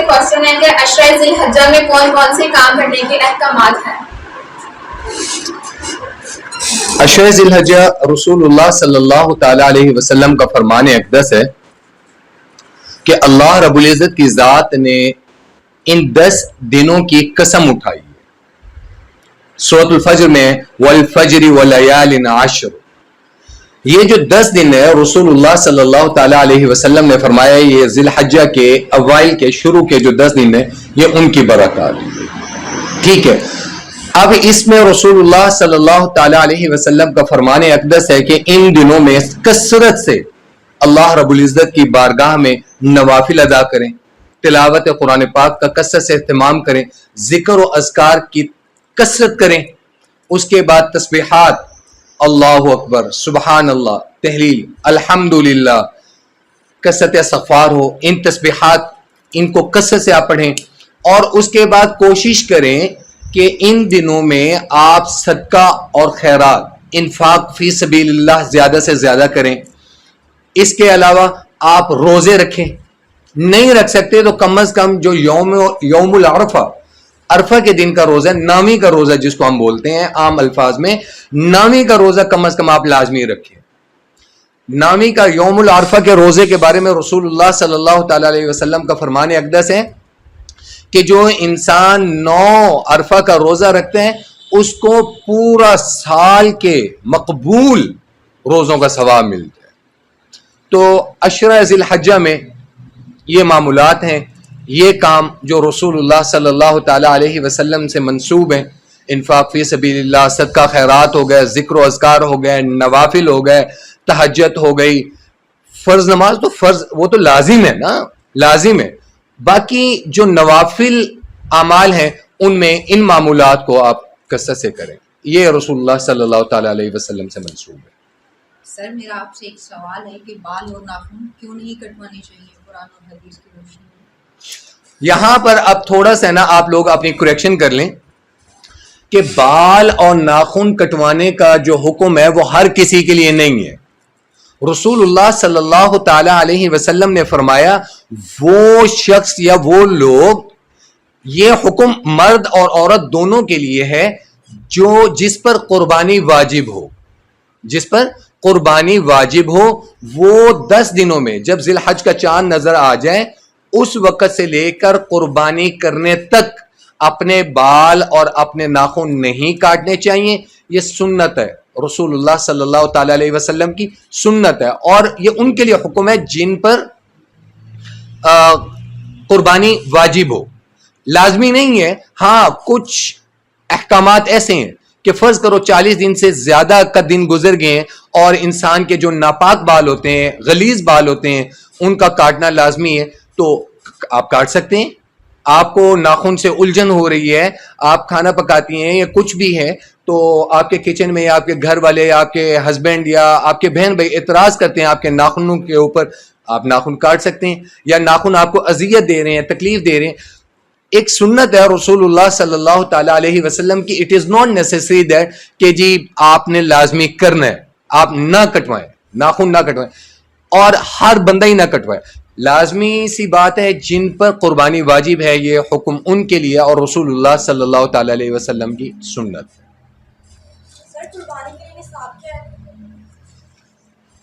سے کوشچن ہے کہ عشرہ ذی الحجہ میں کون کون سے کام کرنے کے احکامات ہیں؟ عشرہ ذی الحجہ رسول اللہ صلی اللہ تعالی علیہ وسلم کا فرمان اقدس ہے کہ اللہ رب العزت کی ذات نے ان 10 دنوں کی قسم اٹھائی ہے. سورۃ الفجر میں والفجر ولیال عشر، یہ جو 10 دن ہے رسول اللہ صلی اللہ تعالی علیہ وسلم نے فرمایا یہ ذی الحجہ کے اوائل کے شروع کے جو 10 دن ہیں یہ ان کی برکات. ٹھیک ہے، اب اس میں رسول اللہ صلی اللہ تعالی علیہ وسلم کا فرمان اقدس ہے کہ ان دنوں میں کثرت سے اللہ رب العزت کی بارگاہ میں نوافل ادا کریں، تلاوت قرآن پاک کا کثرت سے اہتمام کریں، ذکر و اذکار کی کثرت کریں، اس کے بعد تسبیحات اللہ اکبر، سبحان اللہ، تحلیل، الحمدللہ، کثرت استغفار ہو، ان تسبیحات ان کو کثرت سے آپ پڑھیں. اور اس کے بعد کوشش کریں کہ ان دنوں میں آپ صدقہ اور خیرات، انفاق فی سبیل اللہ زیادہ سے زیادہ کریں. اس کے علاوہ آپ روزے رکھیں، نہیں رکھ سکتے تو کم از کم جو یوم العرفہ، عرفہ کے دن کا روزہ، نامی کا روزہ جس کو ہم بولتے ہیں عام الفاظ میں، نامی کا روزہ کم از کم آپ لازمی رکھیں. نامی کا یوم العرفہ کے روزے کے بارے میں رسول اللہ صلی اللہ تعالی علیہ وسلم کا فرمان اقدس ہے کہ جو انسان 9 عرفہ کا روزہ رکھتے ہیں اس کو پورا سال کے مقبول روزوں کا ثواب ملتا ہے. تو عشرہ ذی الحجہ میں یہ معمولات ہیں، یہ کام جو رسول اللہ صلی اللہ تعالی علیہ وسلم سے منسوب ہیں، انفاق فی سبیل اللہ، صدقہ خیرات ہو گئے، ذکر و اذکار ہو گئے، نوافل ہو گئے، تہجد ہو گئی. فرض نماز تو فرض وہ تو لازم ہے نا، لازم ہے. باقی جو نوافل اعمال ہیں ان میں ان معمولات کو آپ کثرت سے کریں. یہ رسول اللہ صلی اللہ تعالی علیہ وسلم سے منسوب ہے. سر میرا آپ سے ایک سوال ہے کہ بال اور ناخن کیوں نہیں کٹوانے چاہیے قرآن اور حدیث کی روشنی میں؟ یہاں پر اب تھوڑا سا نا آپ لوگ اپنی کریکشن کر لیں کہ بال اور ناخن کٹوانے کا جو حکم ہے وہ ہر کسی کے لیے نہیں ہے. رسول اللہ صلی اللہ تعالی علیہ وسلم نے فرمایا وہ شخص یا وہ لوگ، یہ حکم مرد اور عورت دونوں کے لیے ہے جو جس پر قربانی واجب ہو، جس پر قربانی واجب ہو، وہ 10 دنوں میں جب ذی الحج کا چاند نظر آ جائے اس وقت سے لے کر قربانی کرنے تک اپنے بال اور اپنے ناخن نہیں کاٹنے چاہیے. یہ سنت ہے، رسول اللہ صلی اللہ تعالی علیہ وسلم کی سنت ہے، اور یہ ان کے لیے حکم ہے جن پر قربانی واجب ہو، لازمی نہیں ہے. ہاں کچھ احکامات ایسے ہیں کہ فرض کرو 40 دن سے زیادہ کا دن گزر گئے ہیں اور انسان کے جو ناپاک بال ہوتے ہیں، غلیظ بال ہوتے ہیں، ان کا کاٹنا لازمی ہے، تو آپ کاٹ سکتے ہیں. آپ کو ناخن سے الجھن ہو رہی ہے، آپ کھانا پکاتی ہیں یا کچھ بھی ہے، تو آپ کے کچن میں یا آپ کے گھر والے یا آپ کے ہسبینڈ یا آپ کے بہن بھائی اعتراض کرتے ہیں آپ کے ناخنوں کے اوپر، آپ ناخن کاٹ سکتے ہیں. یا ناخن آپ کو اذیت دے رہے ہیں، تکلیف دے رہے ہیں، ایک سنت ہے رسول اللہ صلی اللہ تعالی علیہ وسلم کی. It is not necessary that کہ جی آپ نے لازمی کرنا ہے، آپ نہ کٹوائیں، ناخن نہ کٹوائیں، اور ہر بندہ ہی نہ کٹوائے. لازمی سی بات ہے جن پر قربانی واجب ہے یہ حکم ان کے لیے، اور رسول اللہ صلی اللہ تعالی علیہ وسلم کی سنت. سر قربانی کے لیے نصاب کیا ہے؟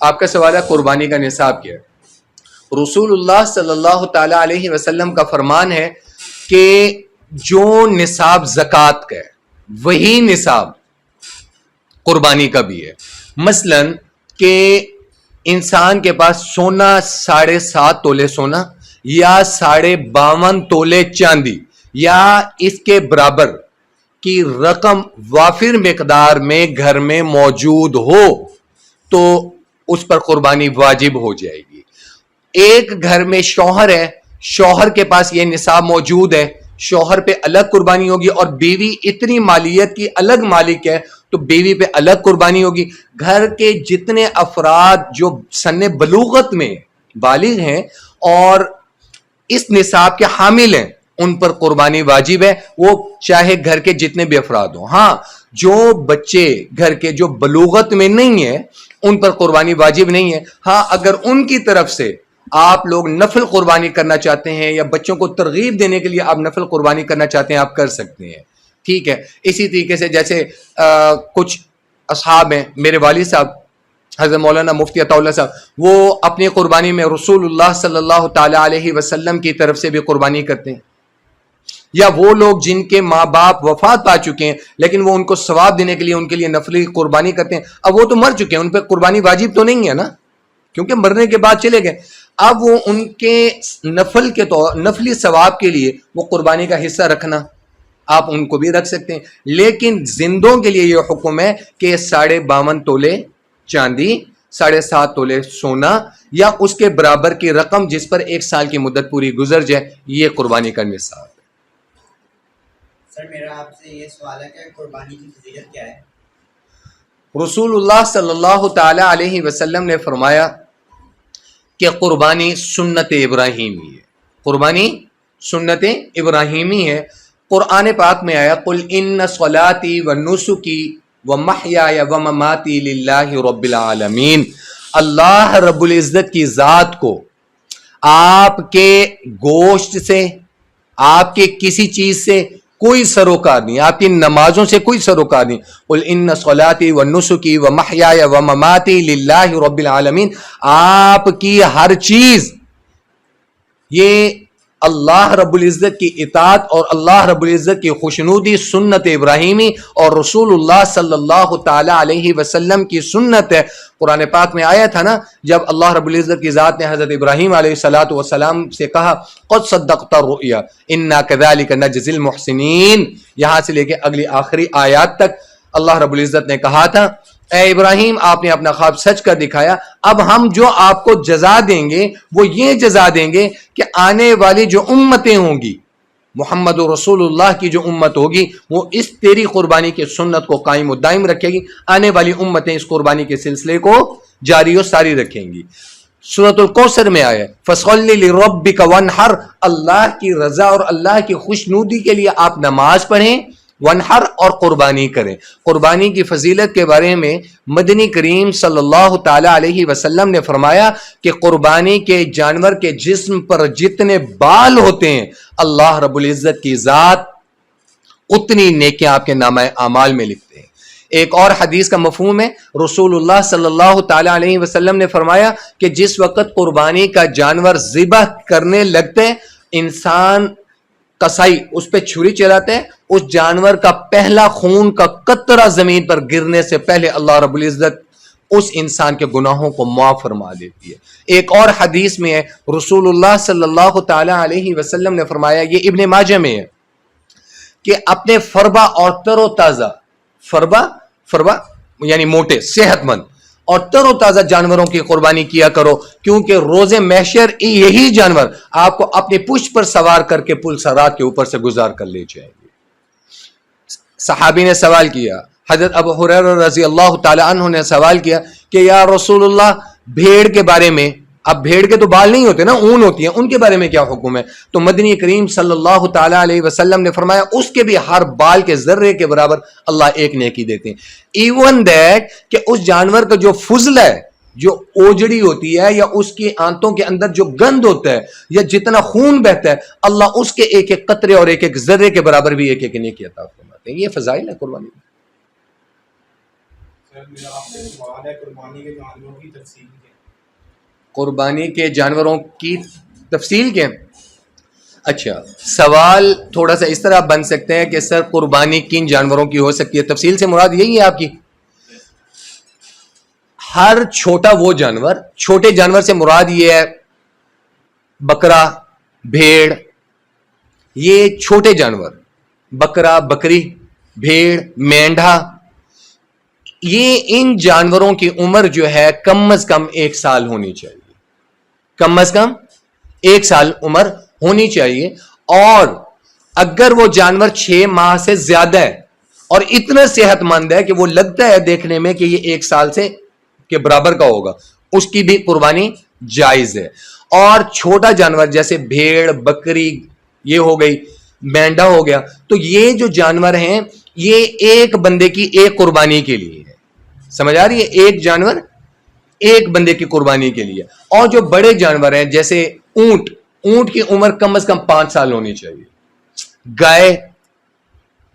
آپ کا سوال ہے قربانی کا نصاب کیا ہے؟ رسول اللہ صلی اللہ تعالی علیہ وسلم کا فرمان ہے کہ جو نصاب زکوٰۃ کا ہے وہی نصاب قربانی کا بھی ہے. مثلا کہ انسان کے پاس سونا 7.5 تولے سونا یا 52.5 تولے چاندی یا اس کے برابر کی رقم وافر مقدار میں گھر میں موجود ہو تو اس پر قربانی واجب ہو جائے گی. ایک گھر میں شوہر ہے، شوہر کے پاس یہ نصاب موجود ہے، شوہر پہ الگ قربانی ہوگی، اور بیوی اتنی مالیت کی الگ مالک ہے تو بیوی پہ الگ قربانی ہوگی. گھر کے جتنے افراد جو سن بلوغت میں بالغ ہیں اور اس نصاب کے حامل ہیں ان پر قربانی واجب ہے، وہ چاہے گھر کے جتنے بھی افراد ہوں. ہاں جو بچے گھر کے جو بلوغت میں نہیں ہیں ان پر قربانی واجب نہیں ہے. ہاں اگر ان کی طرف سے آپ لوگ نفل قربانی کرنا چاہتے ہیں یا بچوں کو ترغیب دینے کے لیے آپ نفل قربانی کرنا چاہتے ہیں، آپ کر سکتے ہیں، ٹھیک ہے۔ اسی طریقے سے جیسے کچھ اصحاب ہیں، میرے والد صاحب حضرت مولانا مفتی عطا اللہ صاحب، وہ اپنی قربانی میں رسول اللہ صلی اللہ تعالی علیہ وسلم کی طرف سے بھی قربانی کرتے ہیں، یا وہ لوگ جن کے ماں باپ وفات پا چکے ہیں لیکن وہ ان کو ثواب دینے کے لیے ان کے لیے نفلی قربانی کرتے ہیں۔ اب وہ تو مر چکے ہیں، ان پہ قربانی واجب تو نہیں ہے نا، کیونکہ مرنے کے بعد چلے گئے۔ اب وہ ان کے نفل کے طور نفلی ثواب کے لیے وہ قربانی کا حصہ رکھنا، آپ ان کو بھی رکھ سکتے ہیں، لیکن زندوں کے لیے یہ حکم ہے کہ 52.5 تولے چاندی، 7.5 تولے سونا یا اس کے برابر کی رقم جس پر 1 سال کی مدت پوری گزر جائے، یہ قربانی کا نصاب ہے۔ سر میرا آپ سے یہ سوال ہے کہ قربانی کی فضیلت کیا ہے؟ رسول اللہ صلی اللہ تعالی علیہ وسلم نے فرمایا کہ قربانی سنت ابراہیمی ہے، قربانی سنت ابراہیمی ہے۔ قرآن پاک میں آیا قل ان صلاتی و نسکی و محیای و مماتی للہ رب العالمین، اللہ رب العزت کی ذات کو آپ کے گوشت سے، آپ کے کسی چیز سے کوئی سروکار نہیں، آپ کی نمازوں سے کوئی سروکار نہیں۔ قل ان صلاتی و نسکی و محیای و مماتی للہ رب العالمین، آپ کی ہر چیز یہ اللہ رب العزت کی اطاعت اور اللہ رب العزت کی خوشنودی سنت ابراہیمی اور رسول اللہ صلی اللہ تعالی علیہ وسلم کی سنت ہے۔ قرآن پاک میں آیا تھا نا، جب اللہ رب العزت کی ذات نے حضرت ابراہیم علیہ الصلاۃ والسلام سے کہا قد صدقت الرؤیا انا کذلک نجزی المحسنین، یہاں سے لے کے اگلی آخری آیات تک اللہ رب العزت نے کہا تھا اے ابراہیم آپ نے اپنا خواب سچ کر دکھایا، اب ہم جو آپ کو جزا دیں گے وہ یہ جزا دیں گے کہ آنے والی جو امتیں ہوں گی، محمد رسول اللہ کی جو امت ہوگی وہ اس تیری قربانی کی سنت کو قائم و دائم رکھے گی، آنے والی امتیں اس قربانی کے سلسلے کو جاری و ساری رکھیں گی۔ سورۃ الکوثر میں آیا فَصَلِّ لِرَبِّكَ وَانْحَرْ، اللہ کی رضا اور اللہ کی خوشنودی کے لیے آپ نماز پڑھیں، ونحر اور قربانی کریں۔ قربانی کی فضیلت کے بارے میں مدنی کریم صلی اللہ تعالی علیہ وسلم نے فرمایا کہ قربانی کے جانور کے جسم پر جتنے بال ہوتے ہیں اللہ رب العزت کی ذات اتنی نیکیاں آپ کے نامہ اعمال میں لکھتے ہیں۔ ایک اور حدیث کا مفہوم ہے، رسول اللہ صلی اللہ تعالی علیہ وسلم نے فرمایا کہ جس وقت قربانی کا جانور ذبح کرنے لگتے انسان قصائی اس پہ چھری چلاتے ہیں، اس جانور کا پہلا خون کا قطرہ زمین پر گرنے سے پہلے اللہ رب العزت اس انسان کے گناہوں کو معاف فرما دیتی ہے۔ ایک اور حدیث میں ہے رسول اللہ صلی اللہ تعالی علیہ وسلم نے فرمایا، یہ ابن ماجہ میں ہے، کہ اپنے فربا اور تر و تازہ، فربا یعنی موٹے صحت مند اور تر و تازہ جانوروں کی قربانی کیا کرو، کیونکہ روز محشر یہی جانور آپ کو اپنی پشت پر سوار کر کے پل صراط کے اوپر سے گزار کر لے جائیں گے۔ صحابی نے سوال کیا، حضرت ابو ہریرہ رضی اللہ تعالی عنہ نے سوال کیا کہ یا رسول اللہ بھیڑ کے بارے میں، اب بھیڑ کے تو بال نہیں ہوتے نا، اون ہوتی ہیں، ان کے بارے میں کیا حکم ہے؟ تو مدنی کریم صلی اللہ تعالی علیہ وسلم نے فرمایا اس کے بھی ہر بال کے ذرے کے برابر اللہ ایک نیکی دیتے ہیں۔ ایون دیٹ کہ اس جانور کا جو فضل ہے، جو اوجڑی ہوتی ہے یا اس کی آنتوں کے اندر جو گند ہوتا ہے یا جتنا خون بہتا ہے، اللہ اس کے ایک ایک قطرے اور ایک ایک ذرے کے برابر بھی ایک ایک نیکی عطا فرماتے ہیں۔ یہ فضائل ہے قربانی میں۔ سر میرا آپ سے سوال ہے قربانی کے جانوروں کی تفصیل کیا؟ قربانی کے جانوروں کی تفصیل کیا؟ اچھا، سوال تھوڑا سا اس طرح بن سکتے ہیں کہ سر قربانی کن جانوروں کی ہو سکتی ہے؟ تفصیل سے مراد یہی ہے آپ کی، ہر چھوٹا وہ جانور، چھوٹے جانور سے مراد یہ ہے بکرا، بھیڑ، یہ چھوٹے جانور، بکرا، بکری، بھیڑ، مینڈھا، یہ ان جانوروں کی عمر جو ہے کم از کم 1 سال ہونی چاہیے، کم از کم 1 سال عمر ہونی چاہیے، اور اگر وہ جانور 6 ماہ سے زیادہ ہے اور اتنا صحت مند ہے کہ وہ لگتا ہے دیکھنے میں کہ یہ 1 سال سے کے برابر کا ہوگا، اس کی بھی قربانی جائز ہے۔ اور چھوٹا جانور جیسے بھیڑ، بکری، یہ ہو گئی، مینڈا ہو گیا، تو یہ جو جانور ہیں یہ ایک بندے کی ایک قربانی کے لیے ہے، سمجھ آ رہی ہے؟ ایک جانور ایک بندے کی قربانی کے لیے. اور جو بڑے جانور ہیں جیسے اونٹ کی عمر کم از کم 5 سال ہونی چاہیے. گائے،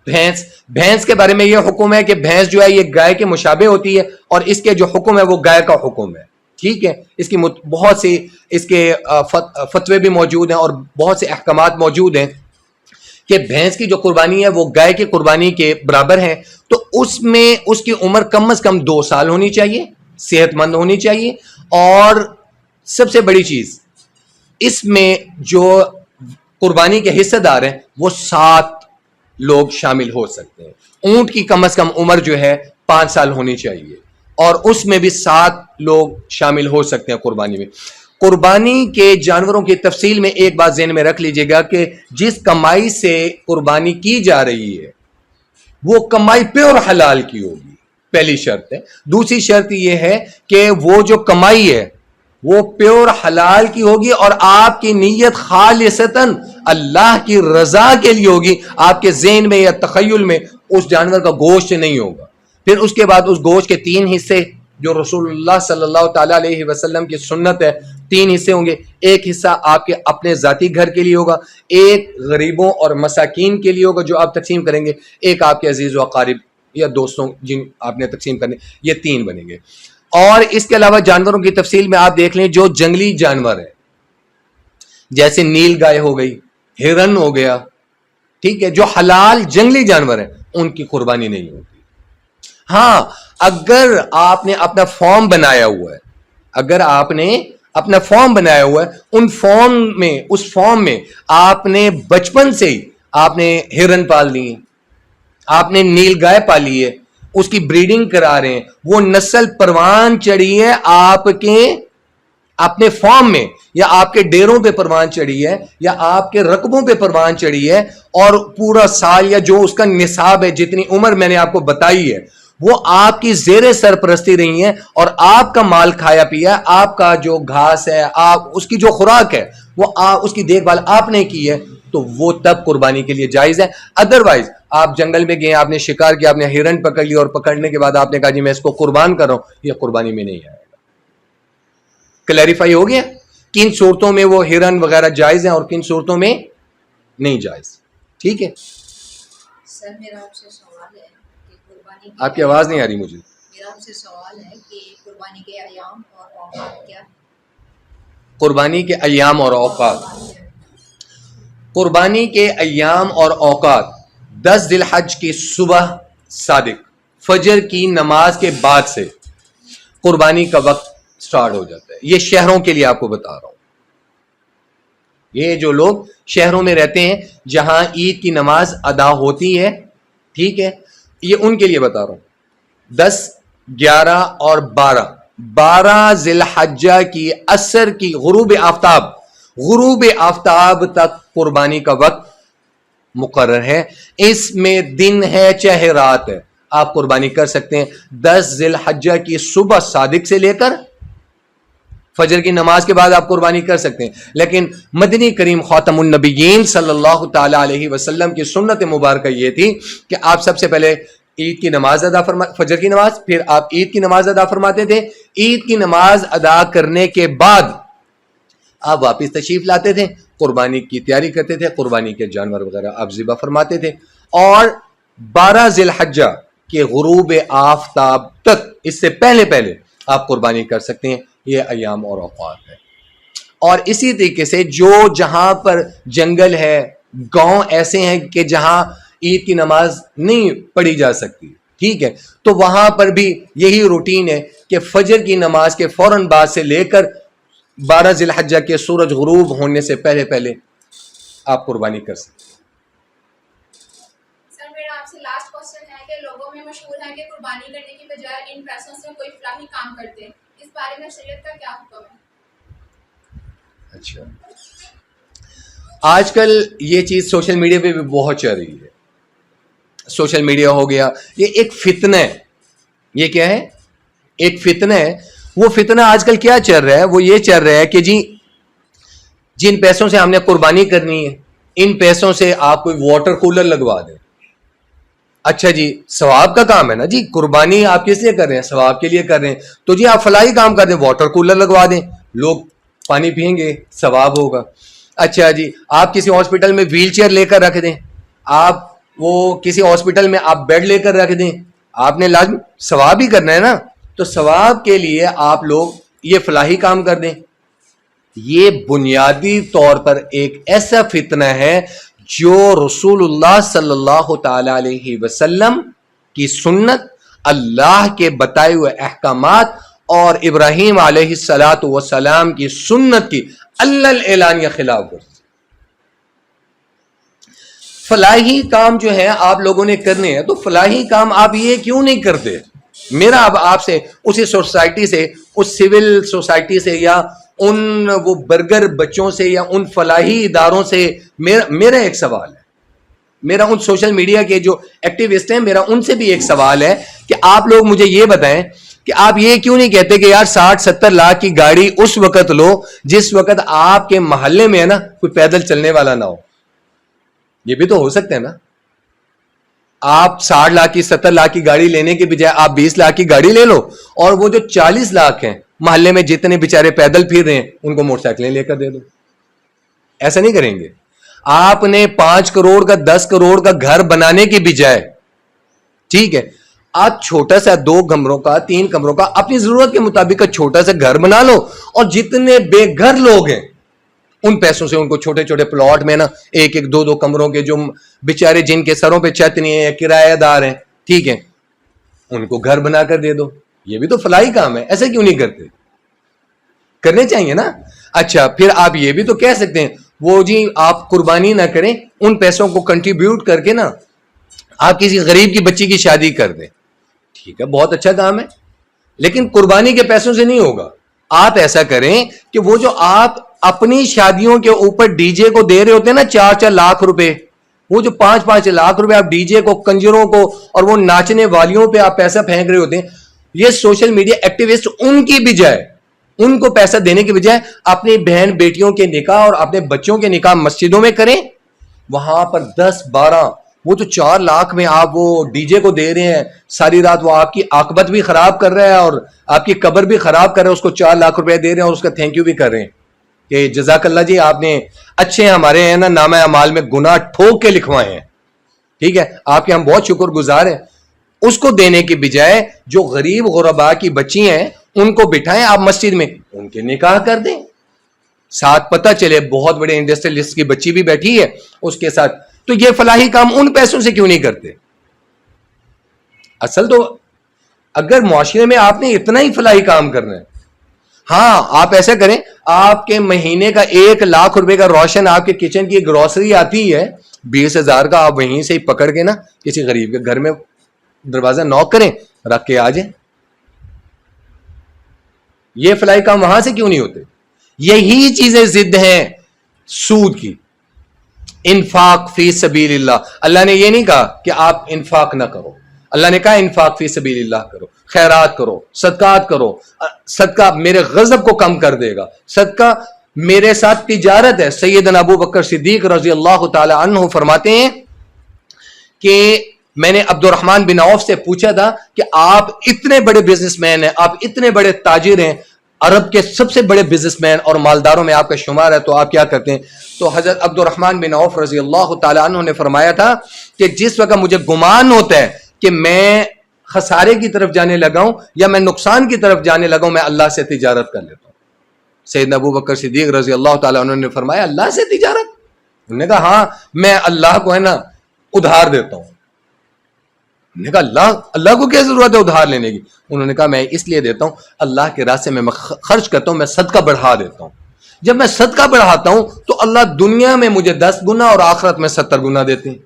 بھینس کے بارے میں یہ حکم ہے کہ بھینس جو ہے یہ گائے کے مشابہ ہوتی ہے اور اس کے جو حکم ہے وہ گائے کا حکم ہے. ٹھیک ہے، اس کی بہت سی اس کے فتوے بھی موجود ہیں اور بہت سے احکامات موجود ہیں کہ بھینس کی جو قربانی ہے وہ گائے کی قربانی کے برابر ہے. تو اس میں اس کی عمر کم از کم 2 سال ہونی چاہیے، صحت مند ہونی چاہیے. اور سب سے بڑی چیز اس میں جو قربانی کے حصہ دار ہیں وہ 7 لوگ شامل ہو سکتے ہیں. اونٹ کی کم از کم عمر جو ہے 5 سال ہونی چاہیے اور اس میں بھی 7 لوگ شامل ہو سکتے ہیں قربانی میں. قربانی کے جانوروں کی تفصیل میں ایک بات ذہن میں رکھ لیجئے گا کہ جس کمائی سے قربانی کی جا رہی ہے وہ کمائی پیور حلال کی ہوگی، پہلی شرط ہے. دوسری شرط یہ ہے کہ وہ جو کمائی ہے وہ پیور حلال کی ہوگی اور آپ کی نیت خالصتاً اللہ کی رضا کے لیے ہوگی. آپ کے ذہن میں یا تخیل میں اس جانور کا گوشت نہیں ہوگا. پھر اس کے بعد اس گوشت کے 3 حصے جو رسول اللہ صلی اللہ تعالیٰ علیہ وسلم کی سنت ہے، 3 حصے ہوں گے. ایک حصہ آپ کے اپنے ذاتی گھر کے لیے ہوگا، ایک غریبوں اور مساکین کے لیے ہوگا جو آپ تقسیم کریں گے، ایک آپ کے عزیز و اقارب یا دوستوں جن آپ نے تقسیم کرنے. یہ 3 بنیں گے. اور اس کے علاوہ جانوروں کی تفصیل میں آپ دیکھ لیں جو جنگلی جانور ہیں جیسے نیل گائے ہو گئی، ہرن ہو گیا، ٹھیک ہے، جو حلال جنگلی جانور ہیں ان کی قربانی نہیں ہوتی. ہاں اگر آپ نے اپنا فارم بنایا ہوا ہے، اگر آپ نے اپنا فارم بنایا ہوا ہے، اس فارم میں آپ نے بچپن سے ہی آپ نے ہرن پال لی ہے، آپ نے نیل گائے پالی ہے، اس کی بریڈنگ کرا رہے ہیں، وہ نسل پروان چڑھی ہے آپ کے اپنے فارم میں یا آپ کے ڈیروں پہ پروان چڑھی ہے یا آپ کے رقبوں پہ پروان چڑھی ہے اور پورا سال یا جو اس کا نصاب ہے، جتنی عمر میں نے آپ کو بتائی ہے، وہ آپ کی زیر سرپرستی رہی ہیں اور آپ کا مال کھایا پیا، آپ کا جو گھاس ہے، آپ اس کی جو خوراک ہے وہ اس کی دیکھ بھال آپ نے کی ہے، تو وہ تب قربانی کے لیے جائز ہے. ادروائز آپ جنگل میں گئے، آپ نے شکار کیا، آپ نے ہرن پکڑ لیا اور پکڑنے کے بعد آپ نے کہا جی میں اس کو قربان کر رہا ہوں، یہ قربانی میں نہیں آئے گا. کلیریفائی ہو گیا کن صورتوں میں وہ ہرن وغیرہ جائز ہیں اور کن صورتوں میں نہیں جائز. ٹھیک ہے، سر میرا آپ سے سوال ہے کہ قربانی آپ کی آواز نہیں آ رہی مجھے. میرا آپ سے سوال ہے کہ قربانی کے ایام اور اوقات کیا ہے؟ قربانی کے ایام اور اوقات، قربانی کے ایام اور اوقات 10 ذی الحج کی صبح صادق فجر کی نماز کے بعد سے قربانی کا وقت سٹارٹ ہو جاتا ہے. یہ شہروں کے لیے آپ کو بتا رہا ہوں، یہ جو لوگ شہروں میں رہتے ہیں جہاں عید کی نماز ادا ہوتی ہے، ٹھیک ہے، یہ ان کے لیے بتا رہا ہوں. 10 11 اور 12 ذی الحجہ کی عصر کی غروب آفتاب تک قربانی کا وقت مقرر ہے. اس میں دن ہے چاہے رات ہے، آپ قربانی کر سکتے ہیں 10 ذی الحجہ کی صبح صادق سے لے کر فجر کی نماز کے بعد آپ قربانی کر سکتے ہیں. لیکن مدنی کریم خاتم النبیین صلی اللہ تعالی علیہ وسلم کی سنت مبارکہ یہ تھی کہ آپ سب سے پہلے عید کی نماز فجر کی نماز، پھر آپ عید کی نماز ادا فرماتے تھے. عید کی نماز ادا کرنے کے بعد آپ واپس تشریف لاتے تھے، قربانی کی تیاری کرتے تھے، قربانی کے جانور وغیرہ آپ ذبح فرماتے تھے. اور 12 ذی الحجہ کے غروب آفتاب تک، اس سے پہلے آپ قربانی کر سکتے ہیں. یہ ایام اور اوقات ہے. اور اسی طریقے سے جو جہاں پر جنگل ہے، گاؤں ایسے ہیں کہ جہاں عید کی نماز نہیں پڑھی جا سکتی، ٹھیک ہے، تو وہاں پر بھی یہی روٹین ہے کہ فجر کی نماز کے فوراً بعد سے لے کر 12 ذی الحجہ کے سورج غروب ہونے سے پہلے آپ قربانی کر سکتے ہیں. سر میرا آپ سے لاسٹ کوشچن ہے کہ لوگوں میں مشہور ہے کہ قربانی کرنے کی بجائے ان پیسوں سے کوئی فلاحی کام کرتے ہیں، اس بارے میں شریعت کا کیا حکم ہے؟ اچھا، آج کل یہ چیز سوشل میڈیا پہ بھی بہت چل رہی ہے. سوشل میڈیا ہو گیا، یہ ایک فتنہ ہے. یہ کیا ہے؟ ایک فتنہ ہے. وہ فتنہ آج کل کیا چل رہا ہے؟ وہ یہ چل رہا ہے کہ جی جن پیسوں سے ہم نے قربانی کرنی ہے ان پیسوں سے آپ کوئی واٹر کولر لگوا دیں، اچھا جی ثواب کا کام ہے نا جی, قربانی آپ کس لیے کر رہے ہیں؟ ثواب کے لیے کر رہے ہیں. تو جی آپ فلاحی کام کر دیں, واٹر کولر لگوا دیں, لوگ پانی پئیں گے, ثواب ہوگا. اچھا جی آپ کسی ہاسپٹل میں ویل چیئر لے کر رکھ دیں, آپ وہ کسی ہاسپٹل میں آپ بیڈ لے کر رکھ دیں, آپ نے لازم ثواب ہی کرنا ہے نا, تو ثواب کے لیے آپ لوگ یہ فلاحی کام کر دیں. یہ بنیادی طور پر ایک ایسا فتنہ ہے جو رسول اللہ صلی اللہ تعالی علیہ وسلم کی سنت, اللہ کے بتائے ہوئے احکامات اور ابراہیم علیہ الصلاۃ والسلام کی سنت کی اللہ اعلانیہ خلاف ورزی. فلاحی کام جو ہے آپ لوگوں نے کرنے ہیں, تو فلاحی کام آپ یہ کیوں نہیں کرتے؟ میرا اب آپ سے اسی سوسائٹی سے, اس سول سوسائٹی سے, یا ان وہ برگر بچوں سے, یا ان فلاحی اداروں سے میرا ایک سوال ہے. میرا ان سوشل میڈیا کے جو ایکٹیوسٹ ہیں, میرا ان سے بھی ایک سوال ہے کہ آپ لوگ مجھے یہ بتائیں کہ آپ یہ کیوں نہیں کہتے کہ یار 60-70 لاکھ کی گاڑی اس وقت لو جس وقت آپ کے محلے میں ہے نا کوئی پیدل چلنے والا نہ ہو. یہ بھی تو ہو سکتا ہے نا. آپ 60 لاکھ کی 70 لاکھ کی گاڑی لینے کے بجائے آپ 20 لاکھ کی گاڑی لے لو, اور وہ جو 40 لاکھ ہیں محلے میں جتنے بیچارے پیدل پھر رہے ہیں ان کو موٹر سائیکلیں لے کر دے دو. ایسا نہیں کریں گے. آپ نے 5 کروڑ کا 10 کروڑ کا گھر بنانے کی بجائے, ٹھیک ہے, آپ چھوٹا سا 2 کمروں کا 3 کمروں کا اپنی ضرورت کے مطابق چھوٹا سا گھر بنا لو, اور جتنے بے گھر لوگ ہیں ان پیسوں سے ان کو چھوٹے چھوٹے پلاٹ میں نا 1-2 کمروں کے, جو بیچارے جن کے سروں پہ چھت نہیں ہے, کرایہ دار ہیں, ٹھیک ہے, ان کو گھر بنا کر دے دو. یہ بھی تو فلاحی کام ہے. ایسے کیوں نہیں کرتے؟ کرنے چاہیے نا. اچھا پھر آپ یہ بھی تو کہہ سکتے ہیں وہ جی آپ قربانی نہ کریں, ان پیسوں کو کنٹریبیوٹ کر کے نا آپ کسی غریب کی بچی کی شادی کر دیں. ٹھیک ہے, بہت اچھا کام ہے, لیکن قربانی کے پیسوں سے نہیں ہوگا. آپ ایسا کریں کہ وہ جو آپ اپنی شادیوں کے اوپر ڈی جے کو دے رہے ہوتے ہیں نا 4-4 لاکھ روپے, وہ جو 5-5 لاکھ روپے آپ ڈی جے کو, کنجروں کو اور وہ ناچنے والیوں پہ آپ پیسہ پھینک رہے ہوتے ہیں, یہ سوشل میڈیا ایکٹیوسٹ ان کی بجائے, ان کو پیسہ دینے کی بجائے اپنی بہن بیٹیوں کے نکاح اور اپنے بچوں کے نکاح مسجدوں میں کریں. وہاں پر 10-12 وہ جو 4 لاکھ میں آپ وہ ڈی جے کو دے رہے ہیں, ساری رات وہ آپ کی عاقبت بھی خراب کر رہا ہے اور آپ کی قبر بھی خراب کر رہے ہیں, اس کو 4 لاکھ روپے دے رہے ہیں اور اس کا تھینک یو بھی کر رہے ہیں کہ جزاک اللہ جی آپ نے اچھے ہمارے ہیں نا نامہ اعمال میں گناہ ٹھوک کے لکھوائے ہیں, ٹھیک ہے, آپ کے ہم بہت شکر گزار ہیں. اس کو دینے کی بجائے جو غریب غربا کی بچی ہیں ان کو بٹھائیں آپ مسجد میں, ان کے نکاح کر دیں. ساتھ پتہ چلے بہت بڑے انڈسٹریلسٹ کی بچی بھی بیٹھی ہے اس کے ساتھ. تو یہ فلاحی کام ان پیسوں سے کیوں نہیں کرتے؟ اصل تو اگر معاشرے میں آپ نے اتنا ہی فلاحی کام کرنا ہے, ہاں آپ ایسا کریں, آپ کے مہینے کا 1 لاکھ روپے کا روشن آپ کے کچن کی گروسری آتی ہے 20,000 کا, آپ وہیں سے ہی پکڑ کے نا کسی غریب کے گھر میں دروازہ نوک کریں, رکھ کے آ جائیں. یہ فلاحی کام وہاں سے کیوں نہیں ہوتے؟ یہی چیزیں ضد ہیں سود کی. انفاق فی سبیل اللہ, اللہ نے یہ نہیں کہا کہ آپ انفاق نہ کرو, اللہ نے کہا انفاق فی سبیل اللہ کرو, خیرات کرو, صدقات کرو. صدقہ میرے غضب کو کم کر دے گا, صدقہ میرے ساتھ تجارت ہے. سیدنا ابو بکر صدیق رضی اللہ تعالی عنہ فرماتے ہیں کہ میں نے عبد الرحمن بن عوف سے پوچھا تھا کہ آپ اتنے بڑے بزنس مین ہیں, آپ اتنے بڑے تاجر ہیں, عرب کے سب سے بڑے بزنس مین اور مالداروں میں آپ کا شمار ہے, تو آپ کیا کرتے ہیں؟ تو حضرت عبد الرحمن بن عوف رضی اللہ تعالی عنہ نے فرمایا تھا کہ جس وقت مجھے گمان ہوتا ہے کہ میں خسارے کی طرف جانے لگا ہوں یا میں نقصان کی طرف جانے لگا ہوں, میں اللہ سے تجارت کر لیتا ہوں. سیدنا ابو بکر صدیق رضی اللہ تعالی عنہ نے فرمایا اللہ سے تجارت؟ انہوں نے کہا ہاں, میں اللہ کو ہے نا ادھار دیتا ہوں. انہوں نے کہا اللہ کو کیا ضرورت ہے ادھار لینے کی؟ انہوں نے کہا میں اس لیے دیتا ہوں, اللہ کے راستے میں خرچ کرتا ہوں, میں صدقہ بڑھا دیتا ہوں. جب میں صدقہ بڑھاتا ہوں تو اللہ دنیا میں مجھے 10 گنا اور آخرت میں 70 گنا دیتے ہیں.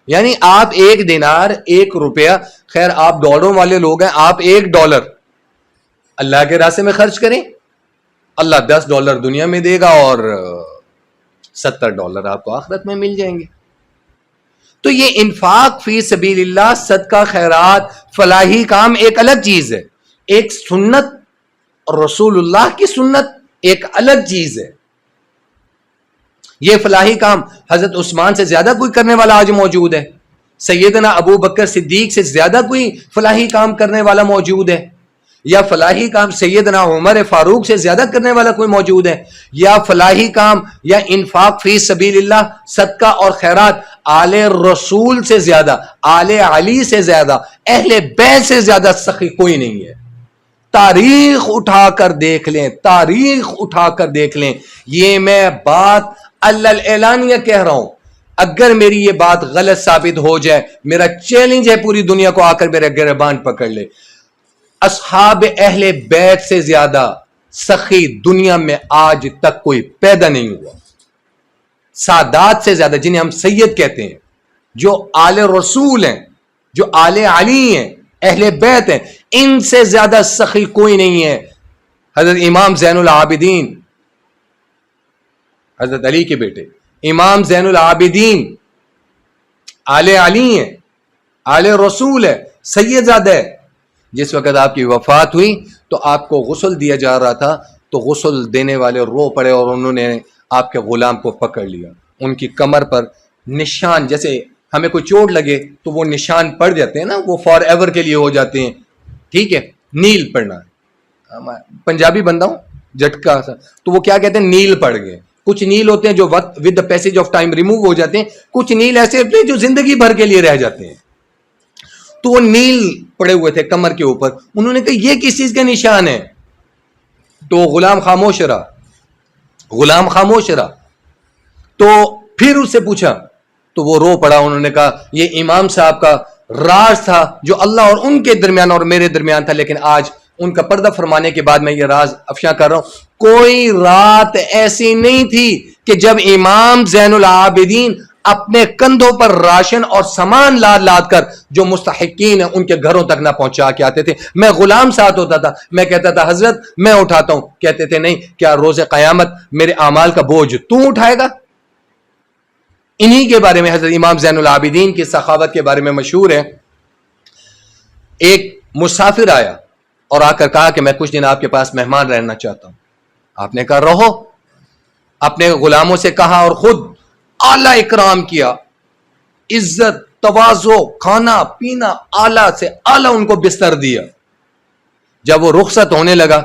یعنی آپ 1 دینار 1 روپیہ, خیر آپ ڈالروں والے لوگ ہیں, آپ $1 اللہ کے راستے میں خرچ کریں, اللہ $10 دنیا میں دے گا اور $70 آپ کو آخرت میں مل جائیں گے. تو یہ انفاق فی سبیل اللہ, صدقہ, خیرات, فلاحی کام ایک الگ چیز ہے. ایک سنت رسول اللہ کی سنت ایک الگ چیز ہے. یہ فلاحی کام حضرت عثمان سے زیادہ کوئی کرنے والا آج موجود ہے؟ سیدنا ابو بکر صدیق سے زیادہ کوئی فلاحی کام کرنے والا موجود ہے؟ یا فلاحی کام سیدنا عمر فاروق سے زیادہ کرنے والا کوئی موجود ہے؟ یا فلاحی کام یا انفاق فی سبیل اللہ، صدقہ اور خیرات آل رسول سے زیادہ، آل علی سے زیادہ، اہل بیت سے زیادہ سخی کوئی نہیں ہے؟ تاریخ اٹھا کر دیکھ لیں، تاریخ اٹھا کر دیکھ لیں. یہ میں بات اعلانیہ کہہ رہا ہوں. اگر میری یہ بات غلط ثابت ہو جائے، میرا چیلنج ہے پوری دنیا کو آ کر میرا گریبان پکڑ لے. اصحاب اہل بیت سے زیادہ سخی دنیا میں آج تک کوئی پیدا نہیں ہوا. سادات سے زیادہ، جنہیں ہم سید کہتے ہیں، جو آل رسول ہیں، جو آل علی ہیں، اہل بیت ہیں، ان سے زیادہ سخی کوئی نہیں ہے. حضرت امام زین العابدین، حضرت علی کے بیٹے امام زین العابدین آل علی ہیں، آل رسول ہے، سید زادہ ہے. جس وقت آپ کی وفات ہوئی تو آپ کو غسل دیا جا رہا تھا، تو غسل دینے والے رو پڑے اور انہوں نے آپ کے غلام کو پکڑ لیا. ان کی کمر پر نشان، جیسے ہمیں کوئی چوٹ لگے تو وہ نشان پڑ جاتے ہیں نا، وہ فار ایور کے لیے ہو جاتے ہیں. ٹھیک ہے، نیل پڑنا ہے. پنجابی بندہ ہوں جھٹکا سا، تو وہ کیا کہتے ہیں؟ نیل پڑ گئے. کچھ نیل ہوتے ہیں جو وقت with the passage of time remove ہو جاتے ہیں، کچھ نیل ایسے ہوتے ہیں جو زندگی بھر کے لیے رہ جاتے ہیں. تو وہ نیل پڑے ہوئے تھے کمر کے اوپر. انہوں نے کہا یہ کس چیز کے نشان ہے؟ تو غلام خاموش رہا، غلام خاموش رہا. تو پھر اس سے پوچھا تو وہ رو پڑا. انہوں نے کہا یہ امام صاحب کا راز تھا جو اللہ اور ان کے درمیان اور میرے درمیان تھا، لیکن آج ان کا پردہ فرمانے کے بعد میں یہ راز افشا کر رہا ہوں. کوئی رات ایسی نہیں تھی کہ جب امام زین العابدین اپنے کندھوں پر راشن اور سامان لاد لاد کر جو مستحقین ہیں ان کے گھروں تک نہ پہنچا کے آتے تھے. میں غلام ساتھ ہوتا تھا، میں کہتا تھا حضرت میں اٹھاتا ہوں. کہتے تھے نہیں، کیا روز قیامت میرے اعمال کا بوجھ تو اٹھائے گا؟ انہی کے بارے میں حضرت امام زین العابدین کی سخاوت کے بارے میں مشہور ہے. ایک مسافر آیا اور آ کر کہا کہ میں کچھ دن آپ کے پاس مہمان رہنا چاہتا ہوں. آپ نے کہا رہو. اپنے غلاموں سے کہا اور خود اعلیٰ اکرام کیا، عزت، تواضع، کھانا پینا اعلیٰ سے اعلیٰ ان کو بستر دیا. جب وہ رخصت ہونے لگا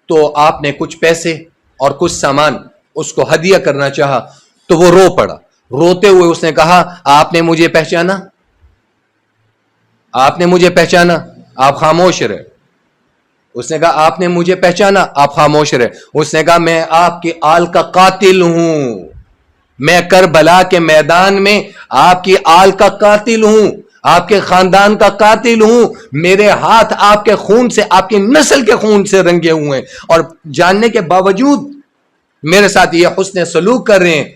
تو آپ نے کچھ پیسے اور کچھ سامان اس کو ہدیہ کرنا چاہا تو وہ رو پڑا. روتے ہوئے اس نے کہا آپ نے مجھے پہچانا؟ آپ نے مجھے پہچانا؟ آپ خاموش رہے. اس نے کہا آپ نے مجھے پہچانا؟ آپ خاموش رہے. اس نے کہا میں آپ کی آل کا قاتل ہوں، میں کربلا کے میدان میں آپ کی آل کا قاتل ہوں، آپ کے خاندان کا قاتل ہوں. میرے ہاتھ آپ کے خون سے، آپ کی نسل کے خون سے رنگے ہوئے ہیں، اور جاننے کے باوجود میرے ساتھ یہ حسن سلوک کر رہے ہیں.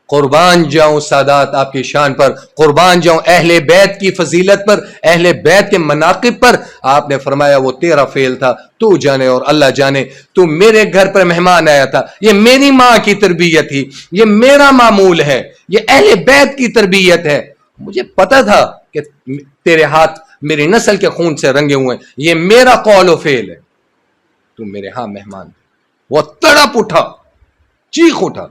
قربان جاؤں سادات آپ کی شان پر، قربان جاؤں اہل بیت کی فضیلت پر، اہل بیت کے مناقب پر. آپ نے فرمایا وہ تیرا فعل تھا، تو جانے اور اللہ جانے. تو میرے گھر پر مہمان آیا تھا، یہ میری ماں کی تربیت تھی، یہ میرا معمول ہے، یہ اہل بیت کی تربیت ہے. مجھے پتا تھا کہ تیرے ہاتھ میری نسل کے خون سے رنگے ہوئے ہیں، یہ میرا قول و فعل ہے. تو میرے ہاں مہمان. وہ تڑپ اٹھا، چیخ اٹھا.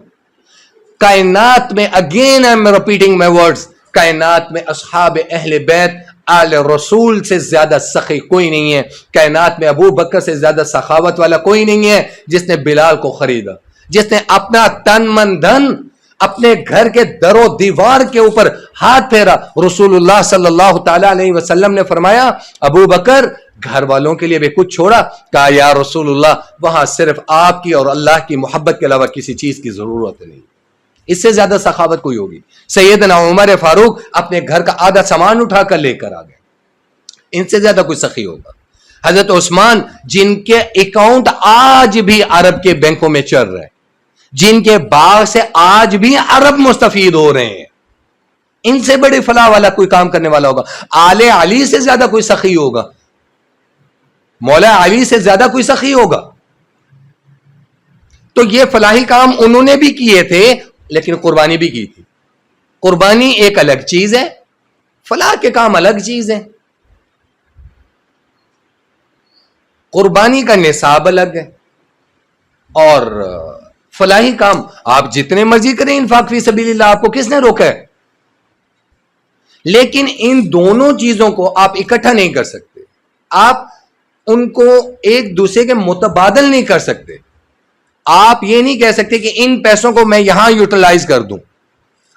کائنات میں، again I am repeating my words, کائنات میں اصحاب اہل بیت آل رسول سے زیادہ سخی کوئی نہیں ہے. کائنات میں ابو بکر سے زیادہ سخاوت والا کوئی نہیں ہے جس نے بلال کو خریدا، جس نے اپنا تن من دھن اپنے گھر کے در و دیوار کے اوپر ہاتھ پھیرا. رسول اللہ صلی اللہ تعالی علیہ وسلم نے فرمایا ابو بکر گھر والوں کے لیے بھی کچھ چھوڑا؟ کہا یا رسول اللہ وہاں صرف آپ کی اور اللہ کی محبت کے علاوہ کسی چیز کی ضرورت نہیں. اس سے زیادہ سخاوت کوئی ہوگی؟ سیدنا عمر فاروق اپنے گھر کا آدھا سامان اٹھا کر لے کر آ گئے. ان سے زیادہ کوئی سخی ہوگا؟ حضرت عثمان جن کے اکاؤنٹ آج بھی عرب کے بینکوں میں چل رہے ہیں، جن کے باغ سے آج بھی عرب مستفید ہو رہے ہیں، ان سے بڑی فلاح والا کوئی کام کرنے والا ہوگا؟ آل علی سے زیادہ کوئی سخی ہوگا؟ مولا علی سے زیادہ کوئی سخی ہوگا؟ تو یہ فلاحی کام انہوں نے بھی کیے تھے، لیکن قربانی بھی کی تھی. قربانی ایک الگ چیز ہے، فلاح کے کام الگ چیز ہے. قربانی کا نصاب الگ ہے، اور فلاحی کام آپ جتنے مرضی کریں انفاق فی سبیل اللہ، آپ کو کس نے روکا ہے؟ لیکن ان دونوں چیزوں کو آپ اکٹھا نہیں کر سکتے، آپ ان کو ایک دوسرے کے متبادل نہیں کر سکتے. آپ یہ نہیں کہہ سکتے کہ ان پیسوں کو میں یہاں یوٹیلائز کر دوں.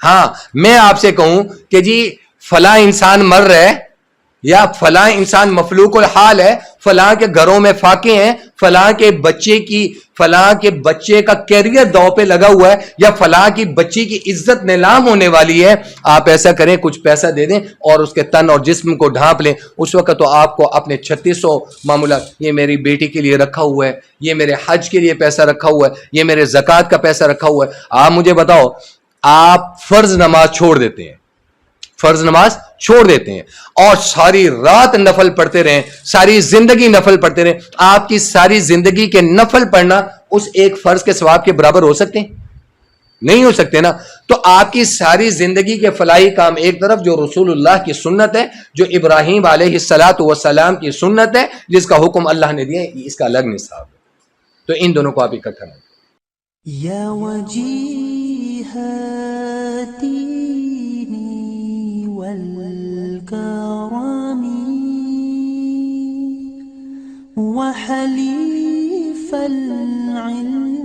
ہاں میں آپ سے کہوں کہ جی فلاں انسان مر رہا ہے یا فلاں انسان مفلوق الحال ہے، فلاں کے گھروں میں فاقے ہیں، فلاں کے بچے کا کیریئر داؤ پہ لگا ہوا ہے، یا فلاں کی بچی کی عزت نیلام ہونے والی ہے، آپ ایسا کریں کچھ پیسہ دے دیں اور اس کے تن اور جسم کو ڈھانپ لیں. اس وقت تو آپ کو اپنے 3600 معاملات، یہ میری بیٹی کے لیے رکھا ہوا ہے، یہ میرے حج کے لیے پیسہ رکھا ہوا ہے، یہ میرے زکوٰۃ کا پیسہ رکھا ہوا ہے. آپ مجھے بتاؤ، آپ فرض نماز چھوڑ دیتے ہیں، فرض نماز چھوڑ دیتے ہیں اور ساری رات نفل پڑھتے رہیں، ساری زندگی نفل پڑھتے رہیں، آپ کی ساری زندگی کے نفل پڑھنا اس ایک فرض کے ثواب کے برابر ہو سکتے ہیں؟ نہیں ہو سکتے نا. تو آپ کی ساری زندگی کے فلاحی کام ایک طرف، جو رسول اللہ کی سنت ہے، جو ابراہیم علیہ السلام کی سنت ہے، جس کا حکم اللہ نے دیا، اس کا الگ نصاب ہے. تو ان دونوں کو آپ اکٹھا نہیں. یا وجیہتی والکرامی وحلیف العلم